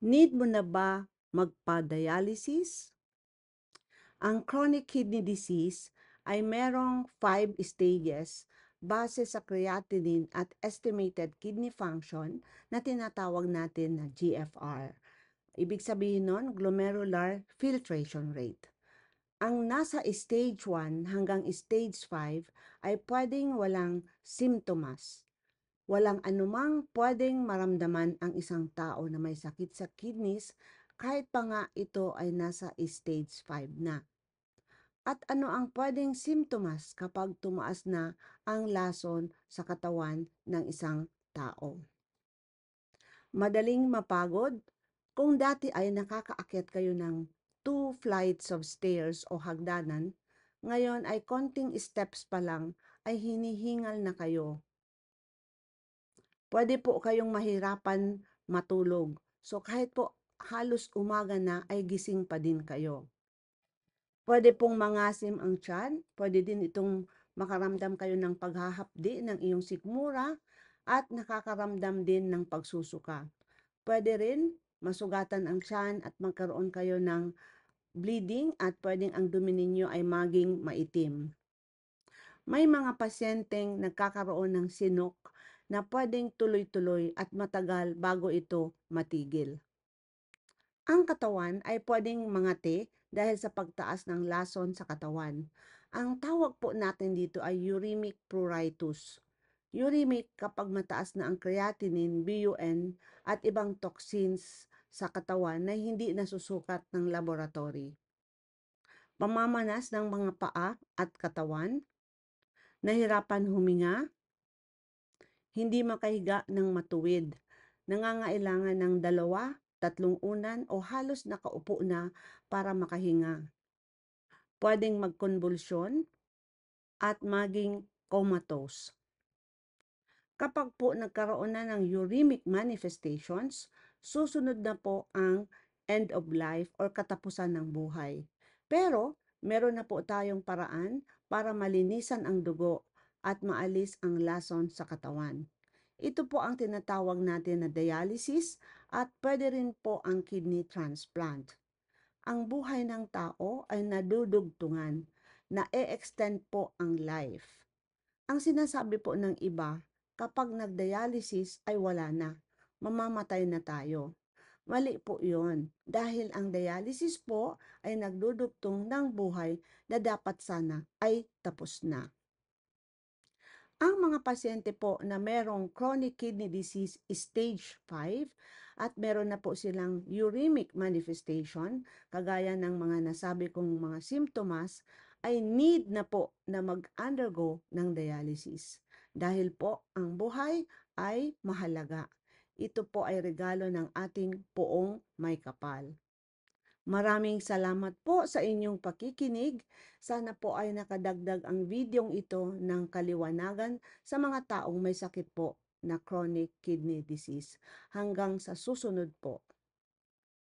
Need mo na ba magpa-dialysis? Ang chronic kidney disease ay merong 5 stages base sa creatinine at estimated kidney function na tinatawag natin na GFR. Ibig sabihin nun, glomerular filtration rate. Ang nasa stage 1 hanggang stage 5 ay pwedeng walang simptomas. Walang anumang pwedeng maramdaman ang isang tao na may sakit sa kidneys kahit pa nga ito ay nasa stage 5 na. At ano ang pwedeng simptomas kapag tumaas na ang lason sa katawan ng isang tao? Madaling mapagod? Kung dati ay nakakaakyat kayo ng 2 flights of stairs o hagdanan, ngayon ay konting steps pa lang ay hinihingal na kayo. Pwede po kayong mahirapan matulog. So kahit po halos umaga na ay gising pa din kayo. Pwede pong mangasim ang tiyan, pwede din itong makaramdam kayo ng paghahapdi ng iyong sikmura at nakakaramdam din ng pagsusuka. Pwede rin masugatan ang tiyan at magkaroon kayo ng bleeding at pwedeng ang dumi ninyo ay maging maitim. May mga pasyenteng nagkakaroon ng sinok na pwedeng tuloy-tuloy at matagal bago ito matigil. Ang katawan ay pwedeng mangati dahil sa pagtaas ng lason sa katawan. Ang tawag po natin dito ay uremic pruritus. Uremic kapag mataas na ang creatinine, BUN at ibang toxins sa katawan na hindi nasusukat ng laboratory. Pamamanas ng mga paa at katawan, nahirapan huminga, hindi makahiga ng matuwid, nangangailangan ng 2, 3 unan o halos nakaupo na para makahinga. Pwedeng magkonbulsyon at maging comatose. Kapag po nagkaroon na ng uremic manifestations, susunod na po ang end of life or katapusan ng buhay. Pero meron na po tayong paraan para malinisan ang dugo at maalis ang lason sa katawan. Ito po ang tinatawag natin na dialysis at pwede rin po ang kidney transplant. Ang buhay ng tao ay nadudugtungan, na-extend po ang life. Ang sinasabi po ng iba, kapag nag-dialysis ay wala na, mamamatay na tayo. Mali po yun, dahil ang dialysis po ay nagdudugtong ng buhay na dapat sana ay tapos na. Ang mga pasyente po na merong chronic kidney disease stage 5 at meron na po silang uremic manifestation, kagaya ng mga nasabi kong mga simptomas, ay need na po na mag-undergo ng dialysis. Dahil po ang buhay ay mahalaga. Ito po ay regalo ng ating poong may kapal. Maraming salamat po sa inyong pakikinig. Sana po ay nakadagdag ang videong ito ng kaliwanagan sa mga taong may sakit po na chronic kidney disease. Hanggang sa susunod po.